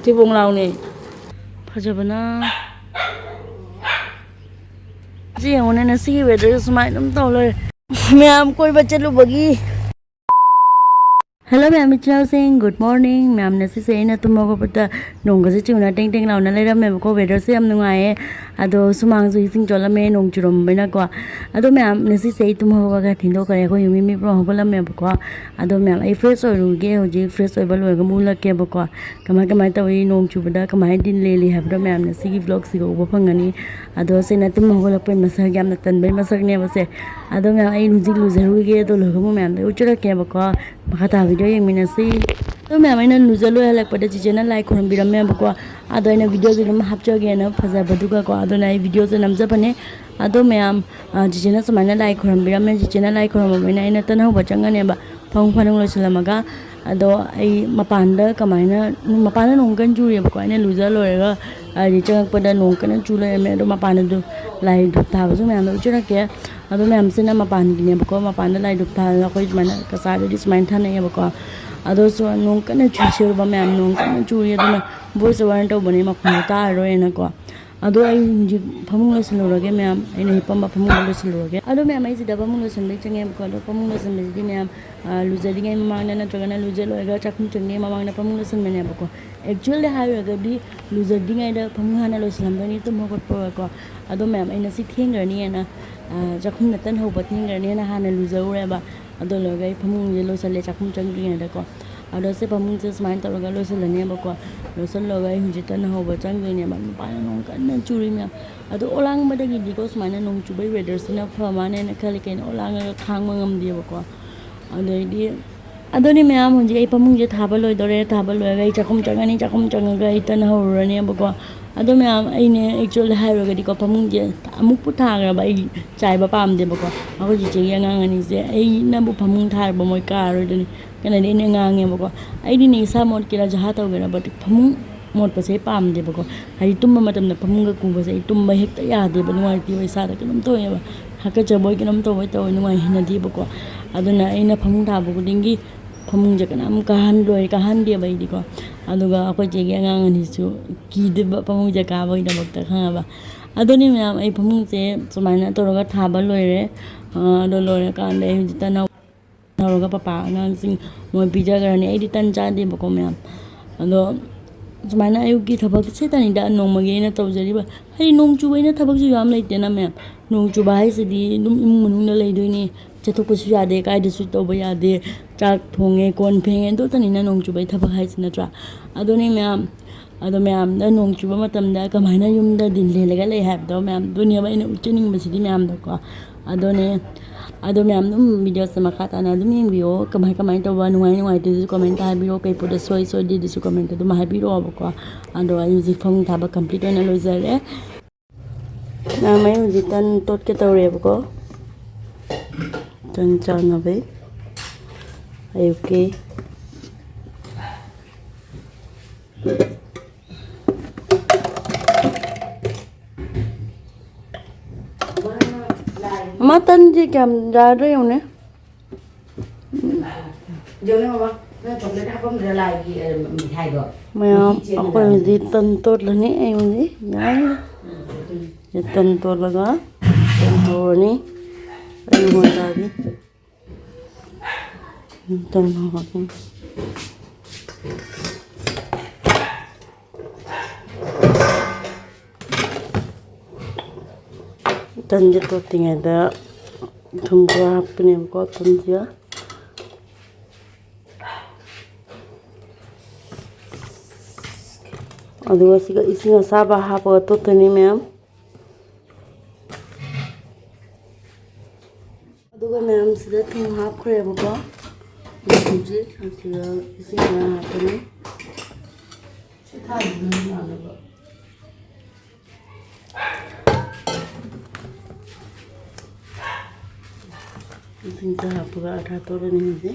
ที่วงเราเนี่ยพอจะเป็นนะเจียงวันนั้นสิเวทจะสมัยน้ำโตเลยแม่คุยบัจจุบันกี้ Hello ma'am, it's saying good morning. Ma'am nasi say na tumago pata nong kasi chuna ting ting lau na lera ma'am ko weather se am nungai ado sumang su ising chola me nong churom bena ko ado ma'am nasi say tumago ka thindo kare ko yumi mi pro hola ma'am ko ado ma'am ai fresh oil ge hoji fresh oil balo ga mula ke ba ko kamai tawi nong chubada kamai din le le habda ma'am nasi gi vlog si go ba phangani ado se na tumago la pe masak yam na tan bai masak ne ba se ado ma'am ai luji lu zaru ge to lo ga ma'am de uchura ke ba ko makata video yang minasi तो मैं मैंने लुजलो है like पता चीज़ ना like करम बिरम में बको आदो इन्हें वीडियो जो नम हाफ चौके ना फंसा बदुका को आदो नई वीडियो जो नम जब बने आदो मैं आम चीज़ ना समाने लाइक करम बिरम में चीज़ ना लाइक करम मैंने इन्हें तो ना हो बचंगा नहीं बा फंग फंग लो चला मगा आदो आई मपांडा कमाइना मपांडा नोंगन चूरी बको इन्हें लुजलो है गा रिचांग पता नोंगन चूला है मैं तो मपांडा दो लाइक था बस मैं आम उच्चारण किया आदो मैं हमसे ना मपांड की नहीं बको मपांडा लाइक था कोई मैंने कसारे दिस माइन था नहीं बको अदो सो नोंग कने चुसिर बा मैम नोंग कने चुरी अदुना बोइस वारंट बने मखन तारो एना को अदो आई फमुंग लसलुरगे मैम एने हिपम फमुंग लसलुरगे अदो मैम आई सिदा फमुंग लसलबे चंगे को अदो फमुंग लसलबे दि मैम लुजरिगे ममांगना नत्रगना लुजल ओइगा चाखुम चंगे ममांगना फमुंग लसलबे बको एक्चुअली हाइरगे दि लुजदिङै दा फमुंग हाना लसलबनी तुम हगत को अदो मैम एना सि थेंगरनी एना चाखुम नतन होबा थेंगरनी एना हाना लुजौरेबा अदो लगे फमुंग जे लोसले चाखुम चंगे दको अदो से फमुंग से स्माइल तोरगा लोसलने बको लोसल लगे हुजितन होबा चंगे बा पाना नोंग कन्न चुरी मैम अदो ओलांग बदगी दिको स्माइल नोंग चुबै वेदर सिना फमाने न खले केन ओलांग खांग मंगम दिए बको अदो इदि अदो नि मैम हुजि ए फमुंग जे थाबा लोइदोरे थाबा लोइगा चाखुम चंगा इतन होरने बको अदो मैम आइने एक्चुअली हाइरगा दिको फमुंग जे अमुक पु थाग्रबा आई चाइबा पामदे बको अको जिचे यांगांगनि जे आई नबु फमुंग थारबा मोय कारोदनि कने ने ngange bako ai ni sa mod kila jaha taw gena but phamung mod pa se pam de bako ai tumma matam na phamung ga ku ba se tumma hekta ya de ba nuai ti wai sa da kanam to ya ba haka cha boy kanam to wai to nuai hina di bako aduna aina phamung tha bu dingi phamung je kanam ka han de bai di ko aduga akoi je ge ngang ni su ki de ba phamung je ka bai da bak ta kha ba aduni myam ai phamung se sumaina to ro ga tha ba loi re do loi ka le ta na 나로가 빠빠 나싱 뭐 비자가니 에디탄 자데 버고 매am अदो जुमाना आयुगी थबक सेतानी दा नोंमगेना तौजरिबा हरि नोंग चुबैना थबक जु याम लैतेना ma'am नोंग Chuba हाइसदी दुम इमुंग मनुंगना लैदोइनी चथोकसु यादे कायदसु तौबा यादे चाक थोंगे कोन फेंगे दो तनिना नोंग चुबै थबक हाइस नत्रा अदोनी ma'am अदो मैम दा नोंग चुबा मतमदा कमाइना युमदा दिन लेलगा लै हाबदो मैम दुनिया बाइना उच्चनिंग बसिदी मैम दको अदोने अदो मैम तुम वीडियो से मखाता ना तुम येंबियो कमाई तो नुआई तो कमेंट हाबिरो कई पुद सोई दी दिसु कमेंट तो हाबिरो अबको अदो आई जी फंग थाबा कंप्लीट होना लोइजरे ना मैं जी तन तोट के तौरेबको तन चांगबे ओके मटन जी क्या जा रहे हो ने जो ने बाबा ना चॉकलेट हापम लाएगी मिठाई दो मैं आपको जी तन तोड़ लेने आई हूँ जी ये तन तोड़ लगा तन तोड़ने आई हूँ दादी तन होगा तंजे तो तिंगे दा थोंबा हापने को तंजिया अदुगा सिगा इसिंग साबा हापा तो तनी मैम अदुगा मैम सिदा थों हापखरे बको जी सिगा इसिंग हापने सिथा दिनो Sinta hapuga atha tore ni je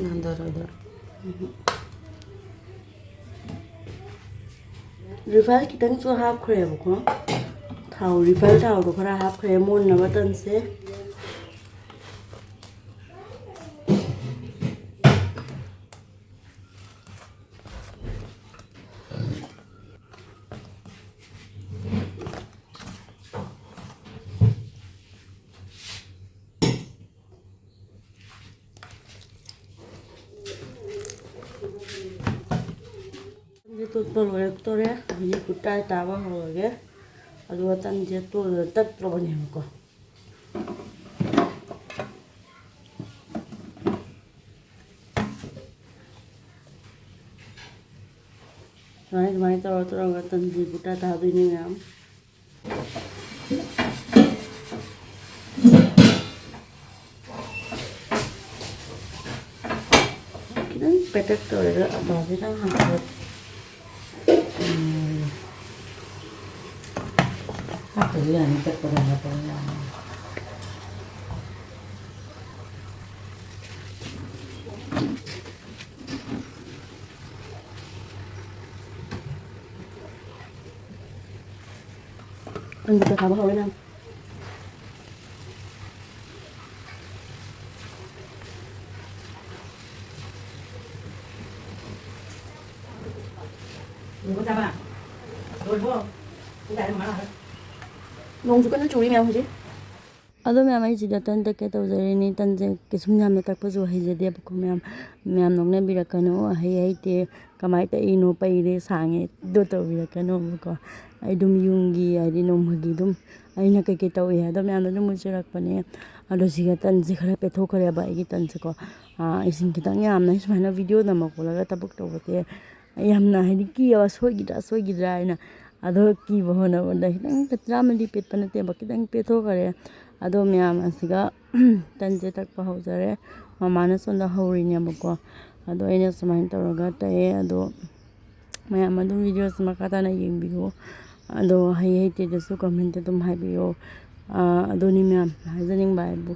nandara रिफाइल कितन सो हाफ खरे बको थाव रिफाइल थाव रो खरा हाफ खरे मोन न बटन से ꯇꯣꯠꯄ ꯂꯣꯏꯔꯛꯇꯣꯔꯦ ꯍꯧꯖꯤꯛ ꯀꯨꯇꯥꯏ ꯇꯥꯕ ꯍꯧꯔꯒꯦ ꯑꯗꯨꯒ ꯇꯟꯁꯦ ꯇꯛꯇ꯭ꯔꯕꯅꯦꯕꯀꯣ ꯁꯨꯃꯥꯏꯅ ꯇꯧꯔꯒ ꯇꯟꯁꯤ ꯀꯨꯇꯥ ꯇꯥꯗꯣꯏꯅꯤ ꯃꯌꯥꯝ khitang petak tawrega abaje tang hangkot apa ya ni tak pada apa ya anh kita khám hỏi năm Đừng có chăm à? Rồi đúng không? Cái này mà nào? Nong juga na curi miyam hujai ado miyam ai sida tan tak ke tawjare ni tan je kisum yam tak pa zo haijade ba ko miyam nong na birakano hai te kamai ta ino paire sange do to birakano ko ai dum yungi ai di nom hagi dum ai na ke tawi ado miyam dum muchirak pane ado siga tan je khara pe thokare ba ai tan se ko isin kitang yam na ismana video na ma ko laga tabuk to bote yam na hai ki ya soi gidra ina ado ki bahona wanda hitang tatramali pet panate ba kitang pe thokare ado miyam asiga tanje tak pa haujare mamana sonda haurini amako ado ina sumain tawraga tae ado mayam adum video makata na yengbigo ado hai te desu comment dum haibiyo ado ni miyam hajaning bai bu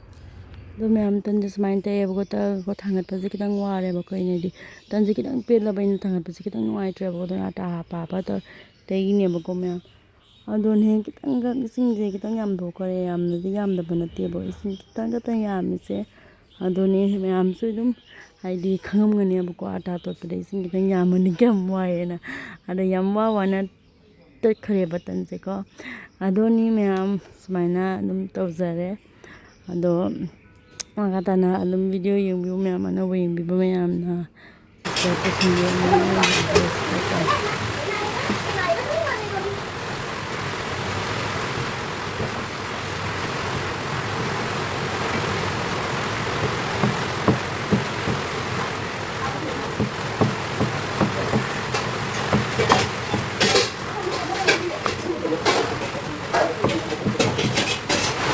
ado miyam tanje sumain tae bu ko thangat pa kitang ware ba ko ine di tanje kitang pe la bain thangat pa kitang wai tre ba do ata pa pa to tae ni ba ko miyam ado ne kitang ga sing je kitang yam do kare yam na di yam da banate bo isin kitang ga ta yam se ado ne yam su dum hai di khangam ngani ba ko ata to pe isin kitang yam ni kam wai na ado yam wana tat khare batan se ko ado ni yam smaina dum tawjare ado makata na alum video yung bi yam na wing bi yam na sa ko sinyo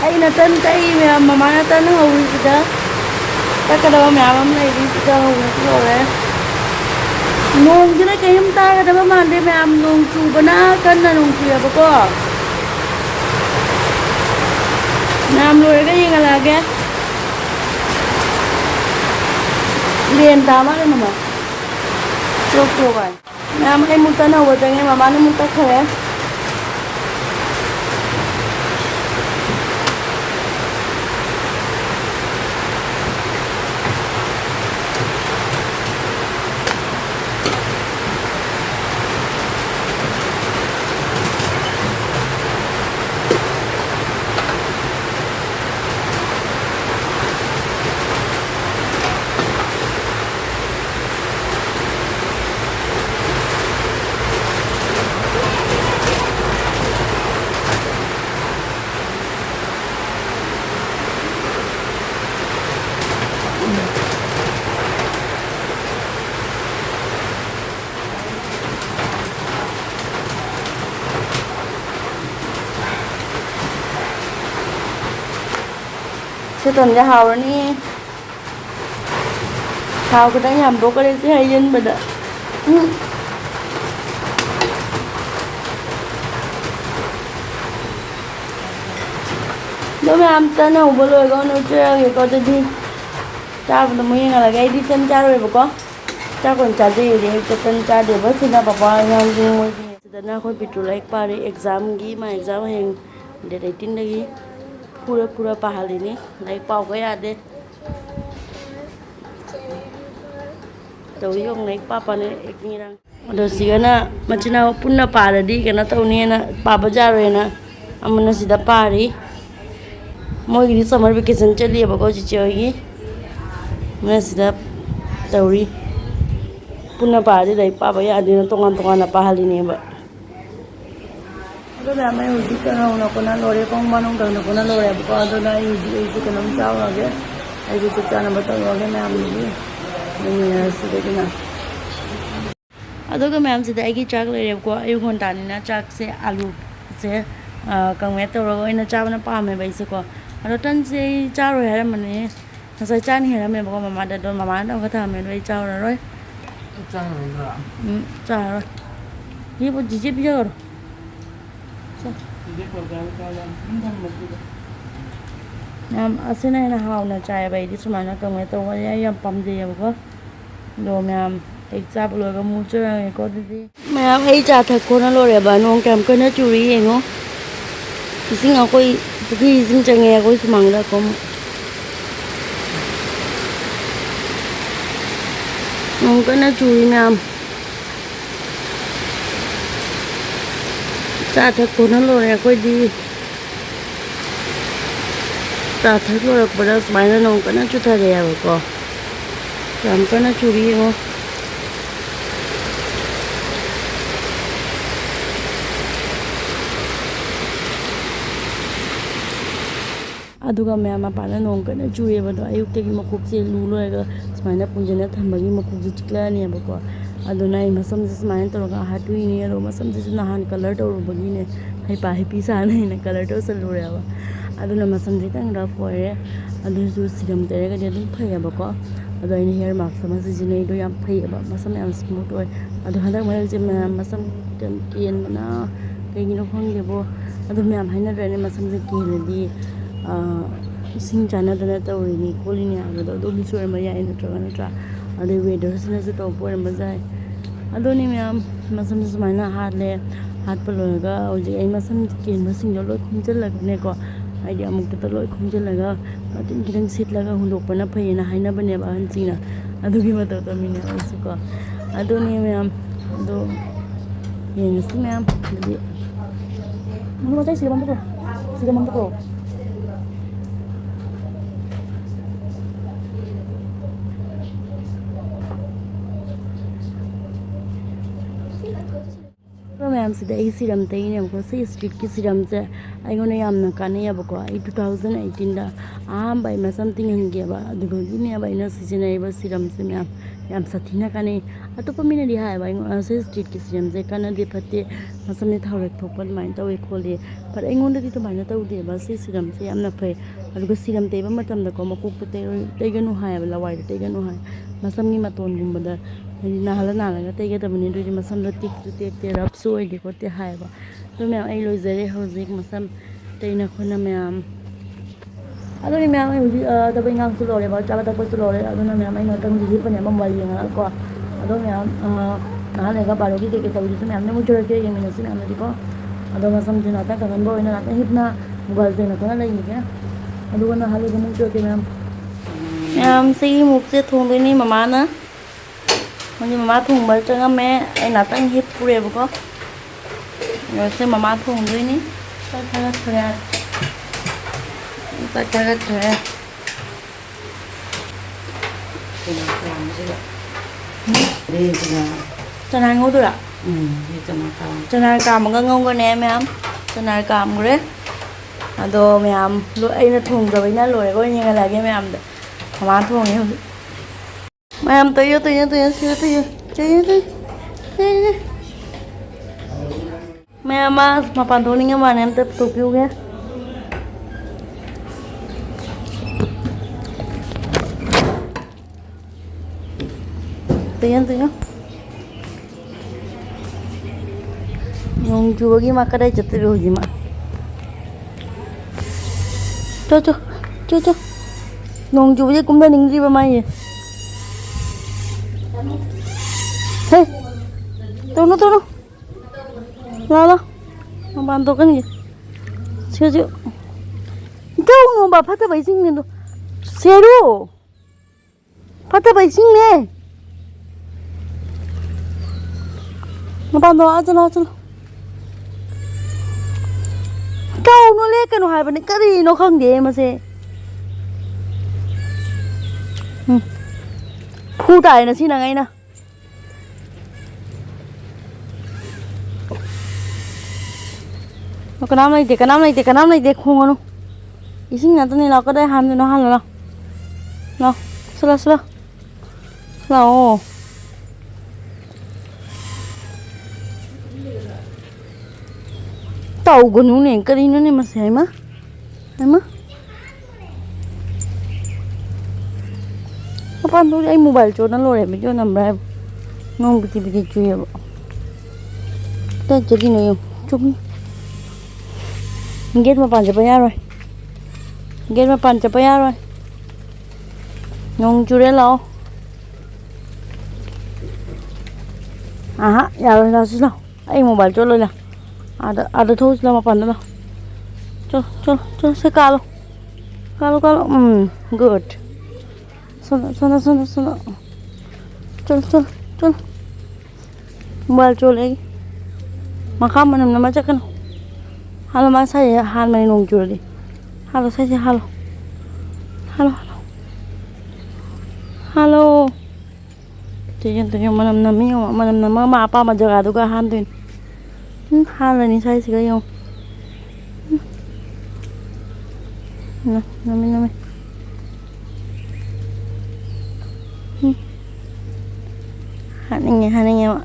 ay natan tay mama natan hawi sida takadaw miyam na idin sida hawi sore nong jina kayum ta kada mande miyam nong chu bana kan na nong chu ya bako nam lore ga yinga lage lien tama le mama chok ba miyam ay muta na wata ngi mama ni muta khare Chứ tuần ra hào rồi đi hào cái đánh hàm bố cái đấy sẽ hay dân mình ạ đối với em tên hồng bố rồi con nó chơi thì con đi cha vào mới là cái đi chân cha rồi bố cha còn cha gì thì cho chân cha để bớt xin ra bà nhau nhưng mà gì tên khôi bị trụ lại pa đi exam ghi mà exam hình để đấy tin đây pura pahal ini naik pau kaya ade tau yung naik papa ne eknirang ado sigana machina punna para di kana tau ni na papa jaro na amana sida pari moi gi summer vacation chali ba ko chichi mana sida tauri ꯄꯨꯟꯅ ꯄꯥꯔꯗꯤ ꯂꯥꯏꯔꯤꯛ ꯄꯥꯕ ꯌꯥꯗꯦꯅ ꯇꯣꯉꯥꯟ ꯇꯣꯉꯥꯟꯅ ꯄꯥꯍꯜꯂꯤꯅꯦꯕ ꯑꯗꯨꯅ ꯑꯩ ꯍꯧꯖꯤꯛ ꯀꯩꯅꯣꯅ ꯂꯣꯏꯔꯦ ꯄꯨꯡ ꯃꯅꯨꯡꯗꯅ ꯂꯣꯏꯔꯦꯕꯀꯣ ꯑꯗꯨꯅ ꯑꯩ ꯍꯧꯖꯤꯛ ꯑꯩꯁꯦ ꯀꯩꯅꯣꯝ ꯆꯥꯎꯔꯒꯦ ꯑꯩꯁꯨ ꯆꯥꯛ ꯆꯥꯅꯕ ꯇꯧꯔꯒꯦ ꯃꯌꯥꯝꯗꯨꯒꯤ ꯁꯤꯗꯒꯤꯅ ꯑꯗꯨꯒ ꯃꯌꯥꯝꯁꯤꯗ ꯑꯩꯒꯤ ꯆꯥꯛ ꯂꯩꯔꯦꯕꯀꯣ ꯑꯌꯨꯛ ꯉꯟꯇꯥꯅꯤꯅ ꯆꯥꯛꯁꯦ ꯑꯂꯨꯁꯦ ꯀꯪꯃꯦꯠ ꯇꯧꯔꯒ ꯑꯣꯏꯅ ꯆꯥꯕꯅ ꯄꯥꯝꯃꯦꯕ ꯑꯩꯁꯦꯀꯣ ꯑꯗꯣ ꯇꯟꯁꯦ ꯑꯩ ꯆꯥꯔꯣꯏ ꯍꯥꯏꯔꯝꯕꯅꯦ ꯉꯁꯥꯏ ꯆꯥꯅꯤ ꯍꯥꯏꯔꯝꯃꯦꯕꯀꯣ ꯃꯃꯥꯗ ꯑꯗꯣ ꯃꯃꯥꯅ ꯑꯃꯨꯛꯀ ꯊꯝꯃꯦ ꯑꯗꯣ ꯑꯩ ꯆꯥꯔꯔꯣꯏ ꯆꯥꯔꯔꯣꯏ ꯁꯤꯕꯨ ꯆꯤꯆꯦ ꯄꯤꯖꯈꯔꯣ ꯌꯥꯝ ꯑꯁꯤꯅ ꯍꯦꯟꯅ ꯍꯥꯎꯅ ꯆꯥꯏꯑꯕ ꯑꯩꯗꯤ ꯁꯨꯃꯥꯏꯅ ꯀꯪꯃꯦꯠ ꯇꯧꯕ ꯑꯩ ꯌꯥꯝ ꯄꯥꯝꯖꯩꯑꯕꯀꯣ ꯑꯗꯣ ꯃꯌꯥꯝ ꯑꯩ ꯆꯥꯕ ꯂꯣꯏꯔꯒ ꯑꯃꯨꯛ ꯆꯔꯒꯦꯀꯣ ꯑꯗꯨꯗꯤ ꯃꯌꯥꯝ ꯑꯩ ꯆꯥ ꯊꯛꯄꯅ ꯂꯣꯏꯔꯦꯕ ꯅꯣꯡ ꯀꯌꯥꯝ ꯀꯟꯅ ꯆꯨꯔꯤ ꯌꯦꯡꯉꯣ ꯏꯁꯤꯡ ꯑꯩꯈꯣꯏ ꯄꯨꯈ꯭ꯔꯤ ꯏꯁꯤꯡ ꯆꯪꯉꯦ ꯑꯩꯈꯣꯏ ꯁꯨꯃꯥꯡꯗ ꯀꯣ ꯅꯣꯡ ꯀꯟꯅ ꯆꯨꯔꯤ ꯃꯌꯥꯝ ꯆꯥ ꯊꯛꯄꯅ ꯂꯣꯏꯔꯦ ꯑꯩꯈꯣꯏꯗꯤ ꯆꯥ ꯊꯛ ꯂꯣꯏꯔꯛꯄꯗ ꯁꯨꯃꯥꯏꯅ ꯅꯣꯡ ꯀꯟꯅ ꯆꯨꯊꯔꯛꯑꯦꯕꯀꯣ ꯌꯥꯝ ꯀꯟꯅ ꯆꯨꯔꯤ ꯌꯦꯡꯉꯣ ꯑꯗꯨꯒ ꯃꯌꯥꯝ ꯃꯄꯥꯟꯗ ꯅꯣꯡ ꯀꯟꯅ ꯆꯨꯏꯑꯕ ꯑꯗꯣ ꯑꯌꯨꯛꯇꯒꯤ ꯃꯀꯨꯞꯁꯦ ꯂꯨ ꯂꯣꯏꯔꯒ ꯁꯨꯃꯥꯏꯅ ꯄꯨꯟꯁꯤꯟꯅ ꯊꯝꯕꯒꯤ ꯃꯀꯨꯞꯁꯦ ꯆꯤꯛꯂꯛꯑꯅꯦꯕꯀꯣ ꯑꯗꯨꯅ ꯑꯩ ꯃꯁꯝꯁꯦ ꯁꯨꯃꯥꯏꯅ ꯇꯧꯔꯒ ꯍꯥꯠꯇꯣꯛꯏꯅꯦ ꯑꯗꯣ ꯃꯁꯝꯁꯤꯁꯨ ꯅꯍꯥꯟ ꯀꯂꯔ ꯇꯧꯔꯨꯕꯒꯤꯅꯦ ꯍꯩꯄꯥ ꯍꯩꯄꯤ ꯁꯥꯅ ꯍꯦꯟꯅ ꯀꯂꯔ ꯇꯧꯁꯜꯂꯨꯔꯦꯕ ꯑꯗꯨꯅ ꯃꯁꯝꯁꯦ ꯈꯤꯇꯪ ꯔꯐ ꯑꯣꯏꯔꯦ ꯑꯗꯨꯁꯨ ꯁꯤꯔꯝ ꯇꯩꯔꯒꯗꯤ ꯑꯗꯨꯝ ꯐꯩꯌꯦꯕꯀꯣ ꯑꯗꯣ ꯑꯩꯅ ꯍꯤꯌꯔ ꯃꯥꯛꯁ ꯑꯃ ꯁꯤꯖꯤꯟꯅꯩꯗꯣ ꯌꯥꯝ ꯐꯩꯌꯦꯕ ꯃꯁꯝ ꯌꯥꯝ ꯁ꯭ꯃꯨꯠ ꯑꯣꯏ ꯑꯗꯣ ꯍꯟꯗꯛ ꯃꯔꯛꯁꯦ ꯃꯌꯥꯝ ꯃꯁꯝ ꯀꯦꯟꯕꯅ ꯀꯩꯒꯤꯅꯣ ꯈꯪꯗꯦꯕꯣ ꯑꯗꯨ ꯃꯌꯥꯝ ꯍꯥꯏꯅꯗ꯭ꯔꯅꯦ ꯃꯁꯝꯁꯦ ꯀꯦꯜꯂꯗꯤ ꯏꯁꯤꯡ ꯆꯥꯟꯅꯗꯅ ꯇꯧꯔꯤꯅꯤ ꯈꯣꯠꯂꯤꯅꯤ ꯍꯥꯏꯕꯗꯣ ꯑꯗꯨꯒꯤꯁꯨ ꯑꯣꯏꯔꯝꯕ ꯌꯥꯏ ꯅꯠꯇ꯭ꯔꯥ ꯑꯗꯩ ꯋꯦꯗꯔꯁꯤꯅꯁꯨ ꯇꯧꯔꯛꯄ ꯑꯣꯏꯔꯝꯕ ꯌꯥꯏ ꯑꯗꯨꯅꯤ ꯃꯌꯥꯝ ꯃꯁꯝꯁꯦ ꯁꯨꯃꯥꯏꯅ ꯍꯥꯠꯂꯦ ꯍꯥꯠꯄ ꯂꯣꯏꯔꯒ ꯍꯧꯖꯤꯛ ꯑꯩ ꯃꯁꯝ ꯀꯦꯟꯕꯁꯤꯡꯗꯣ ꯂꯣꯏ ꯈꯨꯝꯖꯤꯜꯂꯒꯅꯦꯀꯣ ꯍꯥꯏꯗꯤ ꯑꯃꯨꯛꯇꯗ ꯂꯣꯏ ꯈꯨꯝꯖꯤꯜꯂꯒ ꯃꯇꯤꯟ ꯈꯤꯇꯪ ꯁꯤꯠꯂꯒ ꯍꯨꯟꯗꯣꯛꯄꯅ ꯐꯩꯌꯦꯅ ꯍꯥꯏꯅꯕꯅꯦꯕ ꯑꯍꯟꯁꯤꯡꯅ ꯑꯗꯨꯒꯤ ꯃꯇꯧ ꯇꯝꯃꯤꯅꯦꯕ ꯑꯩꯁꯨꯀꯣ ꯑꯗꯨꯅꯤ ꯃꯌꯥꯝ ꯑꯗꯣ ꯌꯦꯡꯉꯁꯤ ꯃꯌꯥꯝ ꯑꯗꯨꯗꯤ ꯃꯆꯥ ꯁꯤꯔꯝꯗꯀꯣ ꯃꯌꯥꯝꯁꯤꯗ ꯑꯩ ꯁꯤꯔꯝ ꯇꯩꯅꯦꯕꯀꯣ ꯁꯤ ꯏꯁꯇ꯭ꯔꯤꯠꯀꯤ ꯁꯤꯔꯝꯁꯦ ꯑꯩꯉꯣꯟꯗ ꯌꯥꯝꯅ ꯀꯥꯟꯅꯩꯌꯦꯕꯀꯣ ꯑꯩ 2018ꯗ ꯑꯍꯥꯟꯕ ꯑꯩ ꯃꯁꯝ ꯇꯤꯡꯍꯟꯒꯦꯕ ꯑꯗꯨꯗꯒꯤꯅꯦꯕ ꯑꯩꯅ ꯁꯤꯖꯤꯟꯅꯔꯤꯕ ꯁꯤꯔꯝꯁꯦ ꯃꯌꯥꯝ ꯌꯥꯝ ꯁꯥꯊꯤꯅ ꯀꯥꯟꯅꯩ ꯑꯇꯣꯞꯄ ꯃꯤꯅꯗꯤ ꯍꯥꯏꯌꯦꯕ ꯑꯩꯉꯣꯟꯗ ꯁꯤ ꯏꯁꯇ꯭ꯔꯤꯠꯀꯤ ꯁꯤꯔꯝꯁꯦ ꯀꯥꯟꯅꯗꯦ ꯐꯠꯇꯦ ꯃꯁꯝꯁꯦ ꯊꯥꯎꯔꯦꯛ ꯊꯣꯛꯄ ꯑꯗꯨꯃꯥꯏꯅ ꯇꯧꯋꯦ ꯈꯣꯠꯂꯦ ꯕꯠ ꯑꯩꯉꯣꯟꯗꯗꯤ ꯑꯗꯨꯃꯥꯏꯅ ꯇꯧꯗꯦꯕ ꯁꯤ ꯁꯤꯔꯝꯁꯦ ꯌꯥꯝꯅ ꯐꯩ ꯑꯗꯨꯒ ꯁꯤꯔꯝ ꯇꯩꯕ ꯃꯇꯝꯗꯀꯣ ꯃꯀꯣꯛꯇ ꯇꯩꯒꯅꯨ ꯍꯥꯏꯌꯦꯕ ꯂꯋꯥꯏꯗ ꯇꯩꯒꯅꯨ ꯍꯥꯏ ꯃꯁꯝꯒꯤ ꯃꯇꯣꯟꯒꯨꯝꯕꯗ ꯍꯥꯏꯗꯤ ꯅꯥꯜꯂꯒ ꯇꯩꯒꯗꯕꯅꯤ ꯑꯗꯨꯏꯗꯤ ꯃꯁꯝꯗꯣ ꯇꯦꯛꯁꯨ ꯇꯦꯛꯇꯦ ꯔꯐꯁꯨ ꯑꯣꯏꯗꯦ ꯈꯣꯠꯇꯦ ꯍꯥꯏꯌꯦꯕ ꯑꯗꯨ ꯃꯌꯥꯝ ꯑꯩ ꯂꯣꯏꯖꯔꯦ ꯍꯧꯖꯤꯛ ꯃꯁꯝ ꯇꯩꯅ ꯈꯣꯠꯅ ꯃꯌꯥꯝ ꯑꯗꯨꯅꯤ ꯃꯌꯥꯝ ꯑꯩ ꯍꯧꯖꯤꯛ ꯊꯕꯛ ꯏꯪꯈꯥꯡꯁꯨ ꯂꯣꯏꯔꯦꯕ ꯆꯥꯕ ꯊꯛꯄꯁꯨ ꯂꯣꯏꯔꯦ ꯑꯗꯨꯅ ꯃꯌꯥꯝ ꯑꯩ ꯉꯥꯛꯇꯪ ꯍꯤꯞꯄꯅꯦ ꯑꯃ ꯃꯣꯕꯥꯏꯜ ꯌꯦꯡꯉꯒꯀꯣ ꯑꯗꯣ ꯃꯌꯥꯝ ꯉꯥꯏꯍꯥꯛ ꯂꯩꯔꯒ ꯕꯥꯔꯣꯒꯤ ꯀꯩꯀꯩ ꯇꯧꯔꯤꯁꯨ ꯃꯌꯥꯝ ꯑꯃꯨꯛ ꯆꯨꯔꯛꯀꯦ ꯌꯦꯡꯃꯤꯟꯅꯁꯤ ꯃꯌꯥꯝꯗꯗꯤꯀꯣ ꯑꯗꯣ ꯃꯁꯝꯁꯦ ꯉꯥꯛꯇꯪ ꯀꯪꯍꯟꯕ ꯑꯣꯏꯅ ꯉꯥꯛꯇꯪ ꯍꯤꯞꯅ ꯃꯣꯕꯥꯏꯜ ꯌꯦꯡꯉꯒ ꯂꯩꯈꯤꯒꯦ ꯑꯗꯨꯒ ꯉꯥꯏꯍꯥꯛ ꯂꯩꯔꯒ ꯑꯃꯨꯛ ꯆꯨꯔꯛꯀꯦ ꯃꯌꯥꯝ ꯁꯤꯒꯤ ꯃꯨꯛꯁꯦ ꯊꯣꯡꯗꯣꯏꯅꯤ ꯃꯃꯥꯅ ꯍꯧꯖꯤꯛ ꯃꯃꯥ ꯊꯣꯡꯕ ꯆꯪꯉꯝꯃꯦ ꯑꯩ ꯉꯥꯛꯇꯪ ꯍꯤꯞꯄꯨꯔꯦꯕꯀꯣ ꯁꯦ ꯃꯃꯥ ꯊꯣꯡꯗꯣꯏꯅꯤ ꯆꯥꯛ ꯊꯥꯒꯠꯈ꯭ꯔꯦ ꯆꯅꯥ ꯉꯧꯗꯣꯏꯔꯥ ꯆꯅꯥ ꯀꯥꯝꯃꯒ ꯉꯧꯒꯅꯦ ꯃꯌꯥꯝ ꯆꯅꯥ ꯀꯥꯝꯈ꯭ꯔꯦ ꯑꯗꯣ ꯃꯌꯥꯝ ꯑꯩꯅ ꯊꯣꯡꯗ꯭ꯔꯕꯅꯤꯅ ꯂꯣꯏꯔꯒ ꯑꯣꯏꯅ ꯌꯦꯡꯍꯜꯂꯛꯑꯒꯦ ꯃꯌꯥꯝꯗ ꯃꯃꯥ ꯊꯣꯡꯉꯦ ꯍꯧꯖꯤꯛ ꯃꯌꯥꯝ ꯇꯩꯌꯣ ꯃꯌꯥꯝ ꯃꯄꯥꯟ ꯊꯣꯛꯅꯤꯡꯉ ꯃꯥꯜꯂꯦ ꯑꯝꯇ ꯄꯨꯊꯣꯛꯄꯤꯌꯨꯒꯦ ꯇꯩꯌꯣ ꯅꯣꯡ ꯆꯨꯕꯒꯤ ꯃꯥ ꯀꯗꯥꯏ ꯆꯠꯇꯣꯏꯕ ꯍꯧꯖꯤꯛ ꯃꯥ ꯆꯣ ꯅꯣꯡ ꯆꯨꯕꯁꯦ ꯀꯨꯝꯊꯅꯤꯡꯗ꯭ꯔꯤꯕ ꯃꯥꯏꯁꯦ ꯍꯦ ꯇꯧꯅꯨ ꯂꯥꯛꯑꯣ ꯃꯄꯥꯟ ꯊꯣꯛꯀꯟꯒꯦ ꯁꯤꯖꯨ ꯇꯧꯅꯣꯕ ꯐꯠꯇꯕ ꯏꯁꯤꯡꯅꯦ ꯁꯦꯔꯨ ꯐꯠꯇꯕ ꯏꯁꯤꯡꯅꯦ ꯃꯄꯥꯟ ꯆꯠꯂꯣ ꯀꯧꯅꯣ ꯂꯦꯛꯀꯅꯣ ꯍꯥꯏꯕꯅꯤ ꯀꯔꯤꯅꯣ ꯈꯪꯗꯦ ꯃꯁꯦ ꯐꯨ ꯇꯥꯔꯦ ꯉꯁꯤ ꯅꯪ ꯑꯩꯅ cái nam này thì cái nam này thì cái nam này thì không có đâu ý sinh là tôi này nó có đây hàn rồi nó hàn rồi nó sơ là tàu của nó này cái đi nó này mà xài má các bạn tôi anh mobile cho nó lôi để cho nằm ra nong bị chui vào đây chơi cái này chụp gate mà pan chụp rồi gate mà pan chụp rồi nong chui lâu à giờ rồi sao anh mobile cho lôi là ada thôi là mà pan đó cho sẽ calo good sana chol mobile cho lấy maka manam na macakan halo mas saya hal mani nong curi di halo saya halo tujuan manam nama apa majaga tu kan hantuin hal ni saya sih kayong nami haningnya mak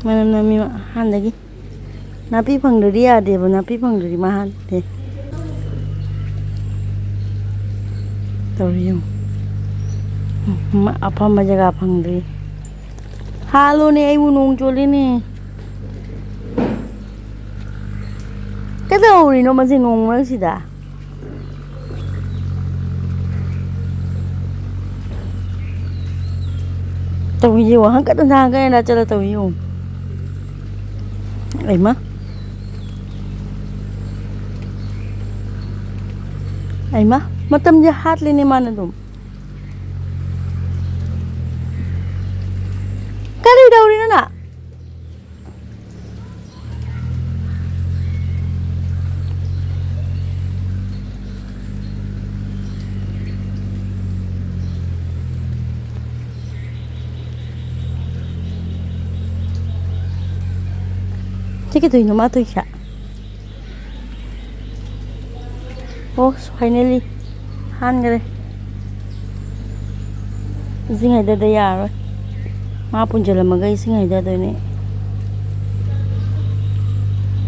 manam nami mak han lagi napi phang dari dia napi phang dari mahan deh tahu yung apa majaga phang dari halo nih ai nong choli nih cái đầu này nó mà gì nong nữa gì đã tàu nhiều hắn cắt đơn hàng cái này là cho là tàu nhiều ấy mà tâm giờ hát lên em ăn được cái đi đâu đi nữa nè cái tụi nó mà tôi chả finally han cái đây sinh ngày đây rồi mà pun chơi là mà gây sinh ngày đây này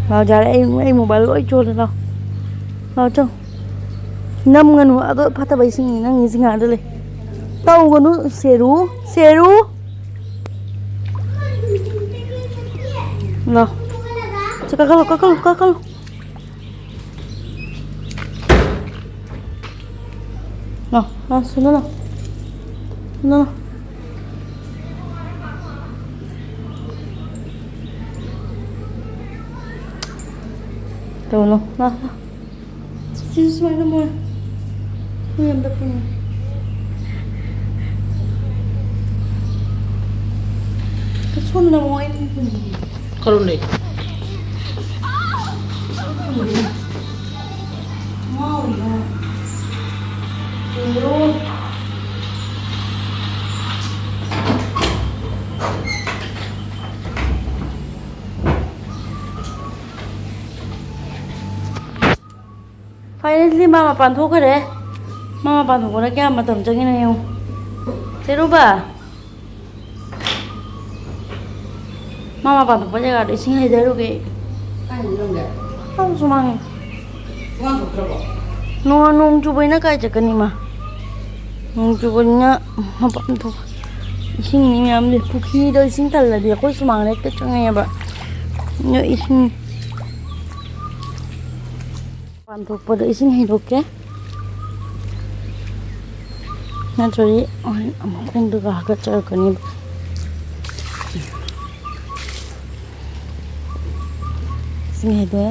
vào giờ em mobile lỗi trôi rồi đâu vào trong 5 ngàn nữa tôi phát tới sinh ngày nó sinh ngày đây tàu của nó xe rú rồi kakak lo sudah lo tuh lo sini semua mau yang depan kesun na mau ini kalau nih mau ya dulu finally mama pan hwkhre kya matam changi na yo seruba mama pan hwkhre jaga de sing hai daru ke không sumang nong chu bai na kai chakani ma nong chu bai na ma pan thu ising ni myam de pukhi do ising tal la de koi sumang le ke changai ba no ising pan thu pa do ising hai dok ke na chori am khong de ga cha kani sing hai do